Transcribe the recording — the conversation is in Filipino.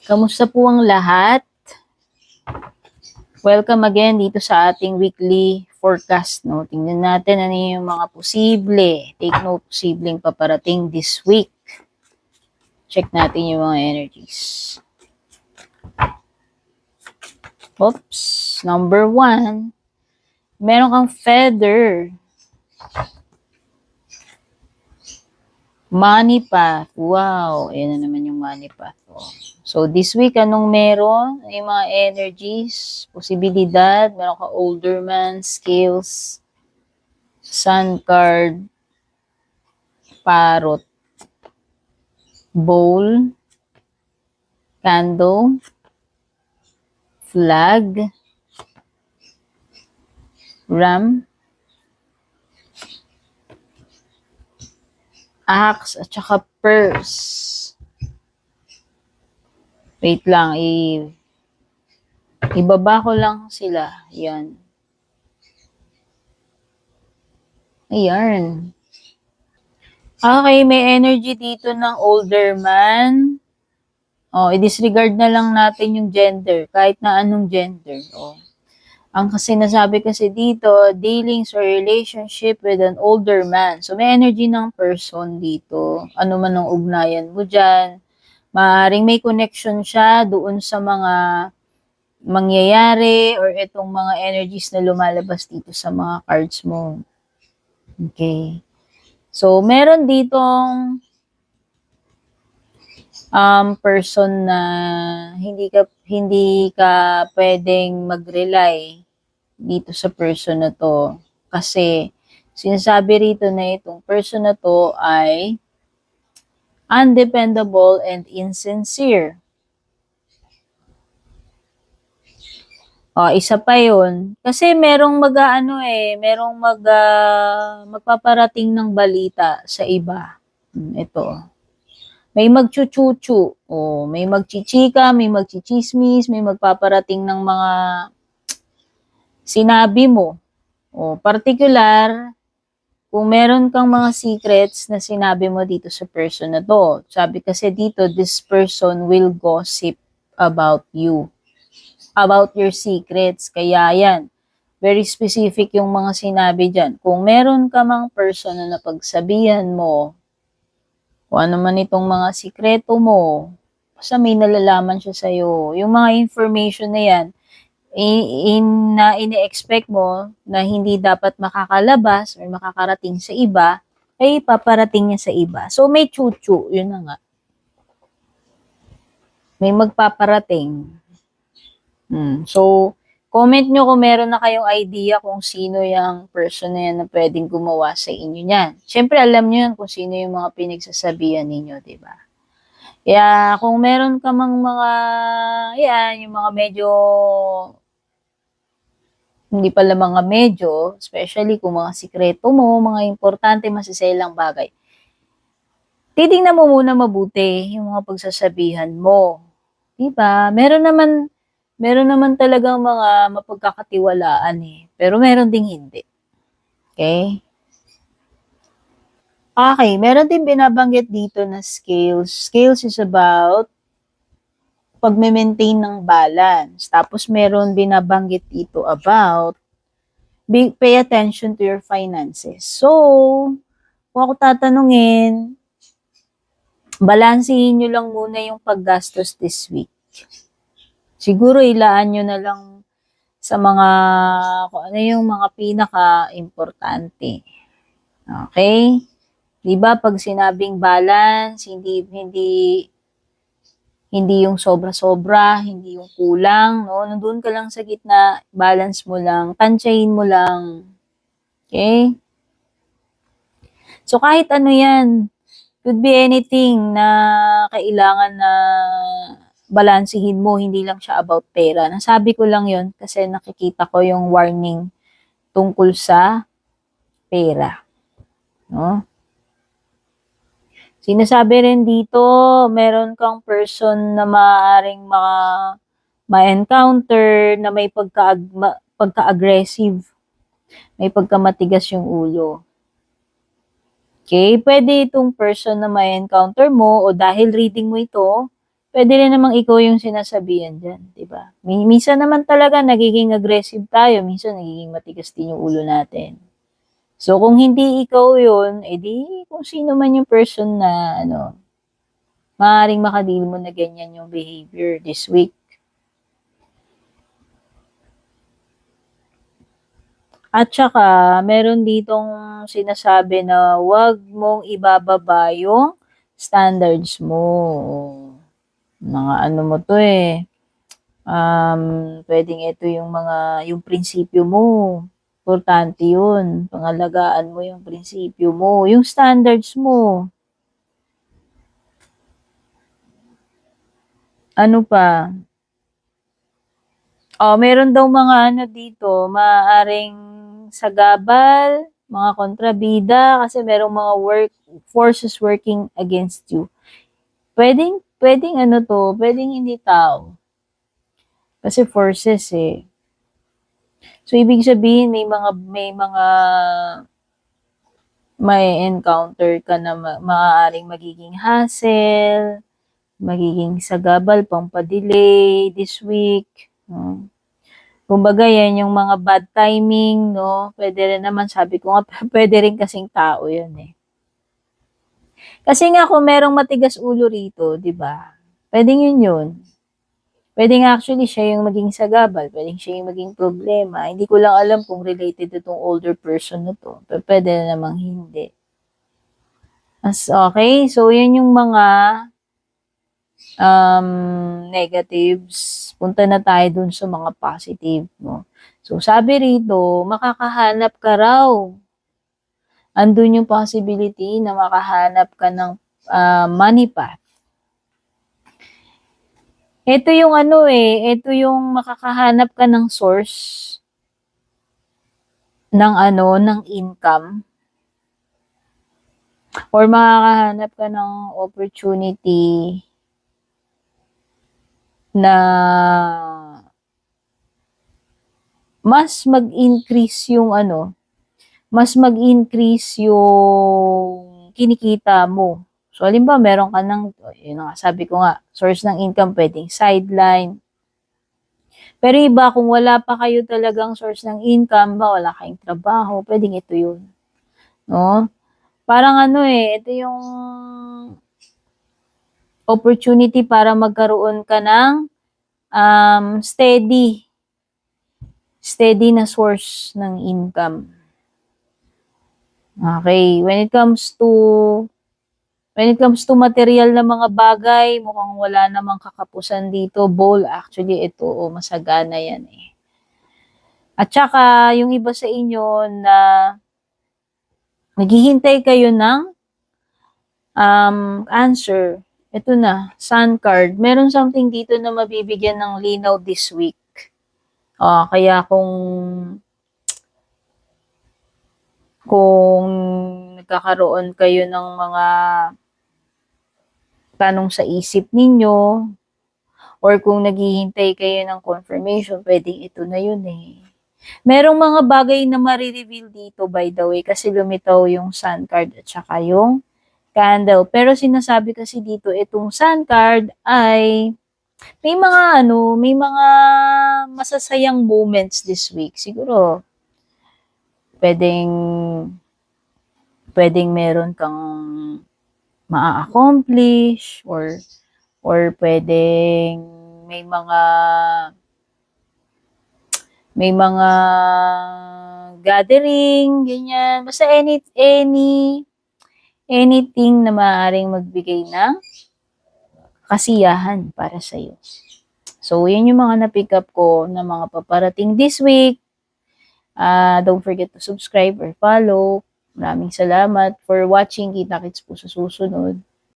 Kamusta po ang lahat? Welcome again dito sa ating weekly forecast. No? Tingnan natin ano yung mga posible. Take note, posibleng paparating this week. Check natin yung mga energies. Oops. Number 1. Meron kang feather. Money path. Wow. Ayan na naman yung money path. Oh. So, this week, anong meron? Yung mga energies, posibilidad, meron ka older man, skills, sun card, parrot, bowl, candle, flag, ram, axe, at saka purse. Wait lang, ibaba ko lang sila. Yan. Ayan. Okay, may energy dito ng older man. Oh, i-disregard na lang natin yung gender, kahit na anong gender. Oh. Ang sinasabi kasi dito, dealings or relationship with an older man. So, may energy ng person dito. Ano man ang ugnayan mo dyan. Maaaring may connection siya doon sa mga mangyayari or itong mga energies na lumalabas dito sa mga cards mo. Okay. So, meron ditong person na hindi ka pwedeng mag-rely dito sa person na to kasi sinasabi rito na itong person na to ay undependable and insincere. Isa pa yun. Kasi merong magpaparating ng balita sa iba. Ito. May magchuchuchu, may magchichika, may magchichismis, may magpaparating ng mga sinabi mo. Particular, kung meron kang mga secrets na sinabi mo dito sa person na to. Sabi kasi dito, this person will gossip about you, about your secrets. Kaya yan, very specific yung mga sinabi dyan. Kung meron ka mang person na napagsabihan mo, kung ano man itong mga sikreto mo, basta may nalalaman siya sa'yo. Yung mga information na yan, na ini-expect mo na hindi dapat makakalabas or makakarating sa iba, ay paparating niya sa iba. So, may chuchu, yun na nga. May magpaparating. So, comment nyo kung meron na kayong idea kung sino yung person na yan na pwedeng gumawa sa inyo niyan. Siyempre, alam nyo yan kung sino yung mga pinagsasabihan ninyo, di ba? Kaya, kung meron ka mang mga, yung mga medyo, hindi pala mga medyo, especially kung mga sikreto mo, mga importante, masiselang bagay. Titingnan mo muna mabuti yung mga pagsasabihan mo. Diba? Meron naman talagang mga mapagkakatiwalaan pero meron ding hindi. Okay? Okay, meron din binabanggit dito na skills. Skills is about pag-maintain ng balance. Tapos meron binabanggit dito about pay attention to your finances. So, kung ako tatanungin, balansehin nyo lang muna yung paggastos this week. Siguro ilaan nyo na lang sa mga, kung ano yung mga pinaka-importante. Okay? Diba, pag sinabing balance, hindi yung sobra-sobra, hindi yung kulang, no? Nandun ka lang sa gitna, balance mo lang, tansyahin mo lang. Okay? So, kahit ano yan, could be anything na kailangan na balansihin mo, hindi lang siya about pera. Nasabi ko lang yon kasi nakikita ko yung warning tungkol sa pera. No? Sinasabi rin dito, meron kang person na maaaring ma-encounter na may pagka-aggressive, may pagkamatigas yung ulo. Okay, pwede itong person na ma-encounter mo o dahil reading mo ito, pwede rin namang ikaw yung sinasabihan dyan, di ba? Minsan naman talaga nagiging aggressive tayo, minsan nagiging matigas din yung ulo natin. So, kung hindi ikaw yun, edi kung sino man yung person na, maaaring makadil mo na ganyan yung behavior this week. At saka, meron ditong sinasabi na wag mong ibababa yung standards mo. Mga ano mo to eh. Pwedeng ito yung prinsipyo mo. Importante yun. Pangalagaan mo yung prinsipyo mo. Yung standards mo. Ano pa? Meron daw mga dito, maaaring sagabal, mga kontrabida, kasi merong mga forces working against you. Pwedeng pwedeng hindi tao. Kasi forces eh. So, ibig sabihin, may encounter ka na maaaring magiging hassle, magiging sagabal, pampa-delay this week. No? Kumbaga, yan yung mga bad timing, no? Pwede rin naman, sabi ko nga, pwede rin kasing tao yun eh. Kasi nga, kung merong matigas ulo rito, di ba? Pwedeng yun. Pwedeng actually siya yung maging sagabal, pwedeng siya yung maging problema. Hindi ko lang alam kung related to itong older person na to. Pero pwede na namang hindi. Okay, so yan yung mga negatives. Punta na tayo dun sa mga positive, no? So, sabi rito, makakahanap ka raw. Andun yung possibility na makahanap ka ng money path. Ito yung ito yung makakahanap ka ng source ng income. Or makakahanap ka ng opportunity na mas mag-increase yung kinikita mo. So, halimbawa, meron ka yun nga, sabi ko nga, source ng income, pwedeng sideline. Pero iba, kung wala pa kayo talagang source ng income, wala kayong trabaho, pwedeng ito yun. No? Parang ito yung opportunity para magkaroon ka ng steady na source ng income. Okay, when it comes to material na mga bagay, mukhang wala namang kakapusan dito. Bowl, actually, ito, masagana yan eh. At saka, yung iba sa inyo na naghihintay kayo ng answer. Ito na, Sun card. Meron something dito na mabibigyan ng linaw this week. Kaya kung nagkakaroon kayo ng mga tanong sa isip ninyo, or kung naghihintay kayo ng confirmation, pwedeng ito na yun eh. Merong mga bagay na marireveal dito, by the way, kasi lumitaw yung Sun card at saka yung candle. Pero sinasabi kasi dito, itong Sun card ay may mga masasayang moments this week. Siguro, pwedeng meron kang ma-accomplish or pwedeng may mga gathering, ganyan. Basta anything na maaaring magbigay ng kasiyahan para sa iyo. So, yan yung mga na-pick up ko na mga paparating this week. Don't forget to subscribe or follow. Maraming salamat for watching. Kita-kits po sa susunod.